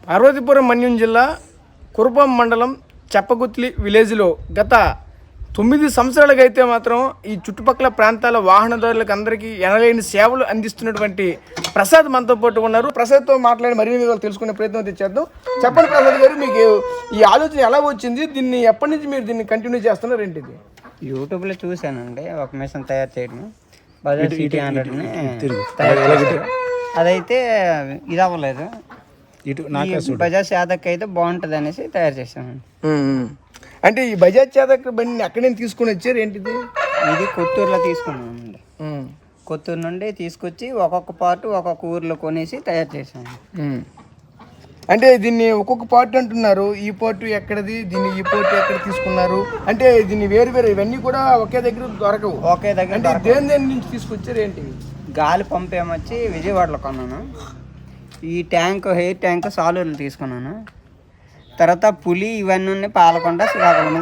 పార్వతీపురం మన్యం జిల్లా కురుపాం మండలం చెప్పగుత్లి విలేజ్లో గత 9 సంవత్సరాలుగా అయితే మాత్రం ఈ చుట్టుపక్కల ప్రాంతాల వాహనదారులకు అందరికీ ఎనలేని సేవలు అందిస్తున్నటువంటి ప్రసాద్ మనతో పాటు ఉన్నారు. ప్రసాద్తో మాట్లాడి మరిన్ని వివరాలు తెలుసుకునే ప్రయత్నం అయితే చేద్దాం. చెప్పండి ప్రసాద్ గారు, మీకు ఈ ఆలోచన ఎలా వచ్చింది? దీన్ని ఎప్పటి నుంచి మీరు దీన్ని కంటిన్యూ చేస్తున్నారు? ఏంటిది? యూట్యూబ్లో చూశానండి ఒక మిషన్ తయారు చేయడం, బజాజ్ సిటీ 100ని తయారు చేశారు. అదైతే ఇది అవ్వలేదు. బజాజ్ చాదక్ అయితే బాగుంటుంది అనేసి తయారు చేశాను. అంటే ఈ బజాజ్ చాదక్ బండిని ఎక్కడి నుంచి తీసుకుని వచ్చారు? ఏంటిది? ఇది కొత్తూరులో తీసుకున్నానండి. కొత్తూరు నుండి తీసుకొచ్చి ఒక్కొక్క పార్ట్ ఒక్కొక్క ఊర్లో కొనేసి తయారు చేశాను. అంటే దీన్ని ఒక్కొక్క పార్ట్ అంటున్నారు. ఈ పార్ట్ ఎక్కడది, దీన్ని ఈ పార్ట్ ఎక్కడ తీసుకున్నారు? అంటే దీన్ని వేరు వేరు ఇవన్నీ కూడా ఒకే దగ్గర దొరకవు. ఒకే దగ్గర అంటే దేని నుంచి తీసుకొచ్చారు? ఏంటి? గాలి పంప్ ఏమొచ్చి విజయవాడలో కొన్నాను. ఈ ట్యాంక్ హెయిర్ ట్యాంక్ సాలూరులో తీసుకున్నాను. తర్వాత పులి ఇవన్నీ పాలకొండ శ్రీకాకుళంలో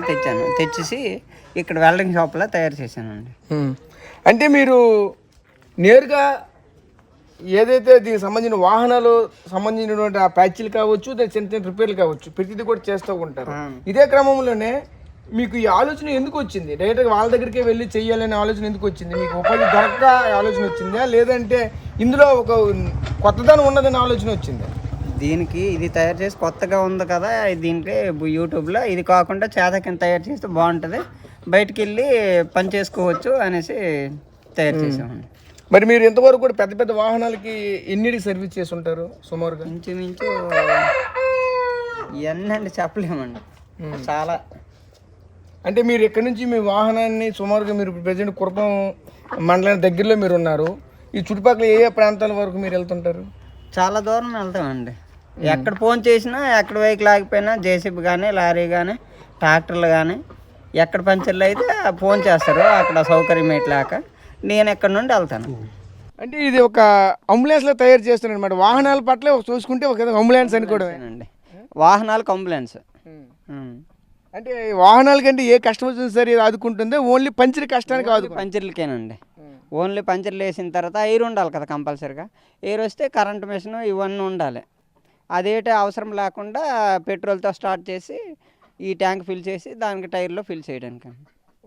తెచ్చేసి ఇక్కడ వెల్డింగ్ షాప్లో తయారు చేశానండి. అంటే మీరు నేరుగా ఏదైతే దీనికి సంబంధించిన వాహనాలు సంబంధించినటువంటి ఆ ప్యాచ్లు కావచ్చు, దాని చిన్న చిన్న రిపేర్లు కావచ్చు, ప్రతిదీ కూడా చేస్తూ ఉంటారు. ఇదే క్రమంలోనే మీకు ఈ ఆలోచన ఎందుకు వచ్చింది? డైరెక్ట్గా వాళ్ళ దగ్గరికే వెళ్ళి చెయ్యాలనే ఆలోచన ఎందుకు వచ్చింది? మీకు ఉపాధి దొరక్క ఆలోచన వచ్చిందా, లేదంటే ఇందులో ఒక కొత్తదనం ఉన్నదనే ఆలోచన వచ్చిందా? దీనికి ఇది తయారు చేసి కొత్తగా ఉంది కదా, దీనికి యూట్యూబ్లో ఇది కాకుండా చేతకింద తయారు చేస్తే బాగుంటుంది, బయటికి వెళ్ళి పని చేసుకోవచ్చు అనేసి తయారు చేసామండి. మరి మీరు ఇంతవరకు కూడా పెద్ద పెద్ద వాహనాలకి ఎన్నిటికి సర్వీస్ చేసి ఉంటారు సుమారుగా? ఇంచుమించు ఇవన్నీ చెప్పలేమండి, చాలా. అంటే మీరు ఎక్కడి నుంచి మీ వాహనాన్ని సుమారుగా మీరు ప్రజెంట్ కురుపాం మండలం దగ్గరలో మీరు ఉన్నారు, ఈ చుట్టుపక్కల ఏ ప్రాంతాల వరకు మీరు వెళ్తుంటారు? చాలా దూరం వెళ్తామండి. ఎక్కడ ఫోన్ చేసినా, ఎక్కడ వెహికల్ ఆగిపోయినా, జేసీబీ కానీ లారీ కానీ ట్రాక్టర్లు కానీ ఎక్కడ పంచర్లు అయితే ఫోన్ చేస్తారు. అక్కడ సౌకర్యం ఎట్లాక నేను ఎక్కడి నుండి వెళ్తాను. అంటే ఇది ఒక అంబులెన్స్లో తయారు చేస్తున్నాను అనమాట. వాహనాల పట్ల చూసుకుంటే ఒక అంబులెన్స్ అని కూడా అండి, వాహనాలకు అంబులెన్స్. అంటే వాహనాల కంటే ఏ కష్టం వచ్చింది సరే ఆదుకుంటుంది, ఓన్లీ పంచర్ కష్టానికి కాదు, పంచర్లకేనండి. ఓన్లీ పంచర్లు వేసిన తర్వాత ఎయిర్ ఉండాలి కదా కంపల్సరీగా. ఎయిర్ వస్తే కరెంట్ మిషన్ ఇవన్నీ ఉండాలి. అదేంటి అవసరం లేకుండా పెట్రోల్తో స్టార్ట్ చేసి ఈ ట్యాంక్ ఫిల్ చేసి దానికి టైర్లో ఫిల్ చేయడానికి.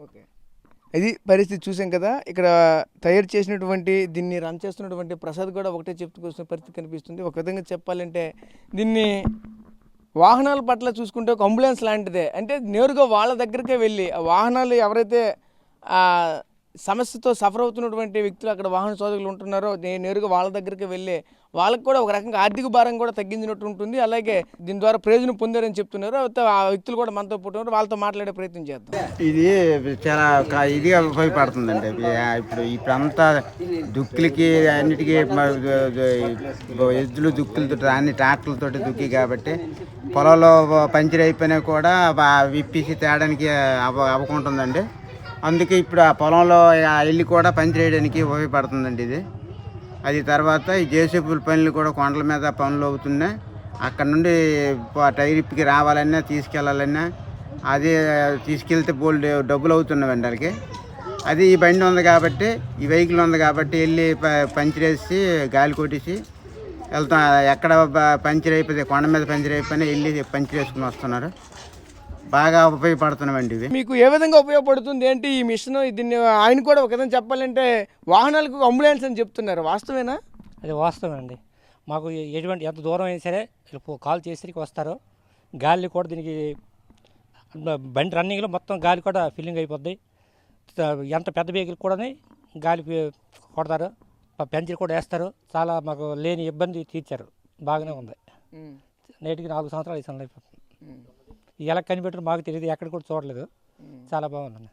ఓకే, ఇది పరిస్థితి చూసాం కదా. ఇక్కడ తయారు చేసినటువంటి దీన్ని రన్ చేస్తున్నటువంటి ప్రసాద్ కూడా ఒకటే చెప్పుకొస్తున్న పరిస్థితి కనిపిస్తుంది. ఒక విధంగా చెప్పాలంటే దీన్ని వాహనాల పట్ల చూసుకుంటే ఒక అంబులెన్స్ లాంటిదే. అంటే నేరుగా వాళ్ళ దగ్గరికే వెళ్ళి ఆ వాహనాలు ఎవరైతే సమస్యతో సఫర్ అవుతున్నటువంటి వ్యక్తులు అక్కడ వాహన సోదకులు ఉంటున్నారో నేరుగా వాళ్ళ దగ్గరికి వెళ్ళి వాళ్ళకి కూడా ఒక రకంగా ఆర్థిక భారం కూడా తగ్గించినట్టు ఉంటుంది. అలాగే దీని ద్వారా ప్రయోజనం పొందారని చెప్తున్నారు. ఆ వ్యక్తులు కూడా మనతో పుట్టినారు, వాళ్ళతో మాట్లాడే ప్రయత్నం చేద్దాం. ఇది చాలా ఇదిగా ఉపయోగపడుతుందండి. ఇప్పుడు అంతా దుక్కులకి అన్నిటికీ ఎద్దులు దుక్కులతో అన్ని ట్రాక్టర్లతో దుక్కి కాబట్టి పొలంలో పంచర్ అయిపోయినా కూడా విప్పిసి తేడానికి అవ్వకుంటుందండి. అందుకే ఇప్పుడు ఆ పొలంలో వెళ్ళి కూడా పంచర్ వేయడానికి ఉపయోగపడుతుందండి ఇది. అది తర్వాత ఈ జేసీబీల పనులు కూడా కొండల మీద పనులు అవుతున్నాయి. అక్కడ నుండి టైర్ ఇప్పికి రావాలన్నా తీసుకెళ్ళాలన్నా అది తీసుకెళ్తే బోల్డ్ డబ్బులు అవుతున్నాయండి వాళ్ళకి. అది ఈ బండి ఉంది కాబట్టి, ఈ వెహికల్ ఉంది కాబట్టి వెళ్ళి పంచర్ వేసి గాలి కొట్టేసి వెళ్తాం. ఎక్కడ పంచర్ అయిపోతే కొండ మీద పంచర్ అయిపోయినా వెళ్ళి పంచర్ వేసుకుని వస్తున్నారు. బాగా ఉపయోగపడుతున్నామండి ఇవి. మీకు ఏ విధంగా ఉపయోగపడుతుంది ఏంటి ఈ మిషన్? దీన్ని ఆయన కూడా ఒక విధంగా చెప్పాలంటే వాహనాలకు అంబులెన్స్ అని చెప్తున్నారు, వాస్తవేనా? అది వాస్తవమేనండి. మాకు ఎటువంటి ఎంత దూరం అయినా సరే కాల్ చేసరికి వస్తారు. గాలి కూడా దీనికి బండి రన్నింగ్లో మొత్తం గాలి కూడా ఫిల్లింగ్ అయిపోద్ది. ఎంత పెద్ద వెహికల్ కూడా గాలి కొడతారు, పెంచర్ కూడా వేస్తారు. చాలా మాకు లేని ఇబ్బంది తీర్చారు, బాగానే ఉంది. నేటికి 4 సంవత్సరాలు 5 సంవత్సరాలు అయిపోతుంది. ఎలా కనిపెట్టారు మాకు తెలియదు, ఎక్కడ కూడా చూడలేదు. చాలా బాగుంది.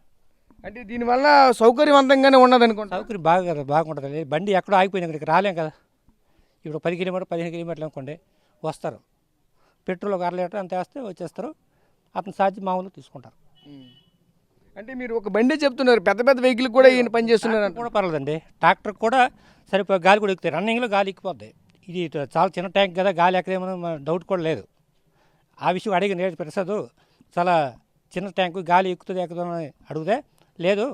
అంటే దీనివల్ల సౌకర్యవంతంగానే ఉన్నది అనుకుంటా. సౌకర్యం బాగుంటుంది. బండి ఎక్కడో ఆగిపోయినా ఇక్కడికి రాలేం కదా. ఇప్పుడు 10 కిలోమీటర్ 15 కిలోమీటర్లు అనుకోండి వస్తారు. పెట్రోల్ ఒక 1 లీటర్ అంత వేస్తే వచ్చేస్తారు. అతను ఛార్జ్ మామూలుగా తీసుకుంటారు. అంటే మీరు ఒక బండి చెప్తున్నారు, పెద్ద పెద్ద వెహికల్ కూడా ఈయన పని చేస్తున్నారు కూడా పర్లేదండి. ట్రాక్టర్ కూడా సరిపోయి గాలి కూడా ఎక్కుతాయి, రన్నింగ్లో గాలి ఎక్కిపోద్ది. ఇది చాలా చిన్న ట్యాంక్ కదా, గాలి ఎక్కడేమో డౌట్ కూడా లేదు. ఆ విషయం అడిగి నేను ప్రసాద్ చాలా చిన్న ట్యాంకు గాలి ఎక్కుతుందని అడిగితే లేదు,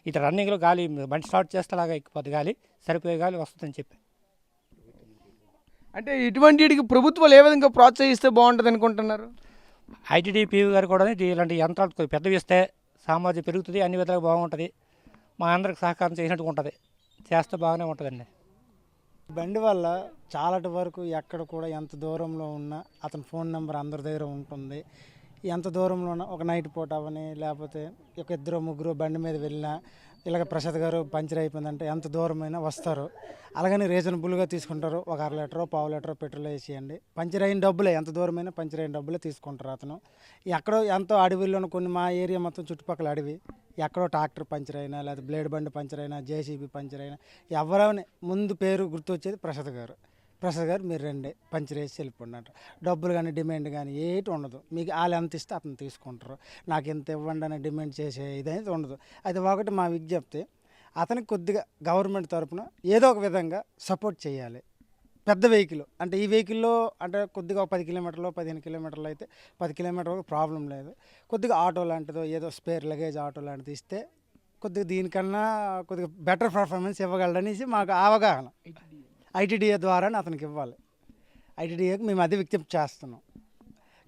ఇటు రన్నింగ్లో గాలి బండి స్టార్ట్ చేస్తే అలాగా ఎక్కిపోద్ది, గాలి సరిపోయే గాలి వస్తుందని చెప్పి. అంటే ఇటువంటికి ప్రభుత్వాలు ఏ విధంగా ప్రోత్సహిస్తే బాగుంటుంది అనుకుంటున్నారు? ఐటీడీపీ గారు కూడా ఇలాంటి యంత్రాలు కొద్దిగా పెద్దవి ఇస్తే సామాజిక పెరుగుతుంది, అన్ని విధాలుగా బాగుంటుంది, మా అందరికి సహకారం చేసినట్టుగా ఉంటుంది, చేస్తే బాగానే ఉంటుందండి. బండి వల్ల చాలా వరకు ఎక్కడ కూడా ఎంత దూరంలో ఉన్నా అతని ఫోన్ నెంబర్ అందరి దగ్గర ఉంటుంది. ఎంత దూరంలో ఉన్నా ఒక నైట్ పూట అవని లేకపోతే ఒక 2-3 బండి మీద వెళ్ళినా ఇలాగ ప్రసాద్ గారు పంచర్ అయిపోయిందంటే ఎంత దూరమైనా వస్తారు. అలాగని రీజనబుల్గా తీసుకుంటారు. ఒక 1/2 లీటరో 1/4 లీటరో పెట్రోల్ వేసేయండి, పంచర్ అయిన డబ్బులే, ఎంత దూరమైనా పంచర్ అయిన డబ్బులే తీసుకుంటారు. అతను ఎక్కడో ఎంతో అడవిలోనూ కొన్ని మా ఏరియా మొత్తం చుట్టుపక్కల అడవి, ఎక్కడో ట్రాక్టర్ పంచర్ అయినా లేదా బ్లేడ్ బండి పంచర్ అయినా జేసీబీ పంచర్ అయినా ఎవరైనా ముందు పేరు గుర్తొచ్చేది ప్రసాద్ గారు. ప్రసాద్ గారు మీరు రండి పంచర్ వేసి వెళ్ళిపోండి అంటారు. డబ్బులు కానీ డిమాండ్ కానీ ఏటి ఉండదు. మీకు వాళ్ళు ఎంత ఇస్తే అతను తీసుకుంటారు. నాకు ఎంత ఇవ్వండి అని డిమాండ్ చేసే ఇదైతే ఉండదు. అయితే ఒకటి మా విజ్ఞప్తి, అతనికి కొద్దిగా గవర్నమెంట్ తరఫున ఏదో ఒక విధంగా సపోర్ట్ చేయాలి. పెద్ద వెహికల్ అంటే ఈ వెహికల్లో అంటే కొద్దిగా 10 కిలోమీటర్లు 15 కిలోమీటర్లు అయితే 10 కిలోమీటర్లకు ప్రాబ్లం లేదు. కొద్దిగా ఆటో లాంటిదో ఏదో స్పేర్ లగేజ్ ఆటో లాంటిది ఇస్తే కొద్దిగా దీనికన్నా కొద్దిగా బెటర్ పర్ఫార్మెన్స్ ఇవ్వగలడనేసి మాకు అవగాహన. ఐటీడీఏ ద్వారానే అతనికి ఇవ్వాలి. ఐటీడీఏకి మేము అది విజ్ఞప్తి చేస్తున్నాం.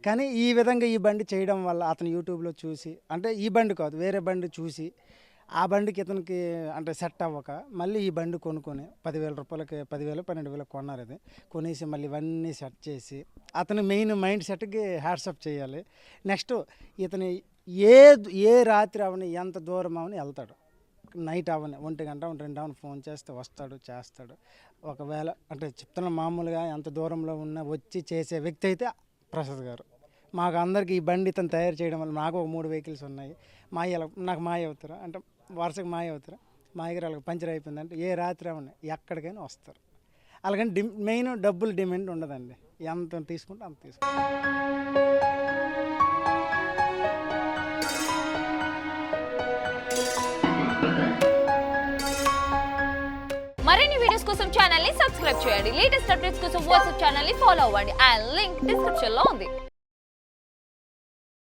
కానీ ఈ విధంగా ఈ బండి చేయడం వల్ల అతను యూట్యూబ్లో చూసి, అంటే ఈ బండి కాదు వేరే బండి చూసి ఆ బండికి ఇతనికి అంటే సెట్ అవ్వక మళ్ళీ ఈ బండి కొనుక్కొని 10,000 రూపాయలకి 10,000 12,000 కొన్నారు. ఇది కొనేసి మళ్ళీ ఇవన్నీ సెట్ చేసి అతని మెయిన్ మైండ్ సెట్కి హ్యాట్సప్ చేయాలి. నెక్స్ట్ ఇతని ఏ రాత్రి అవని ఎంత దూరం అవని వెళ్తాడు, నైట్ అవని 1 గంట 2 అవని ఫోన్ చేస్తే వస్తాడు, చేస్తాడు. ఒకవేళ అంటే చెప్తున్న మామూలుగా ఎంత దూరంలో ఉన్నా వచ్చి చేసే వ్యక్తి అయితే ప్రసాద్ గారు. మాకు అందరికీ ఈ బండి ఇతను తయారు చేయడం వల్ల నాకు ఒక 3 వెహికల్స్ ఉన్నాయి. నాకు మాయ అవుతారా అంటే వరుసగా మాయ అవుతారా, మా దగ్గర వాళ్ళకి పంచర్ అయిపోయిందంటే ఏ రాత్రి అవని ఎక్కడికైనా వస్తారు. అలాగని మెయిన్ డబ్బులు డిమాండ్ ఉండదండి, ఎంత తీసుకుంటే అంత తీసుకుంటాం. మరిన్ని వీడియోస్ కోసం ఛానల్ ని సబ్స్క్రైబ్ చేయండి. లేటెస్ట్ అప్డేట్స్ కోసం వాట్సాప్ ఛానల్ ని ఫాలో అవ్వండి. ఆ లింక్ డిస్క్రిప్షన్ లో ఉంది.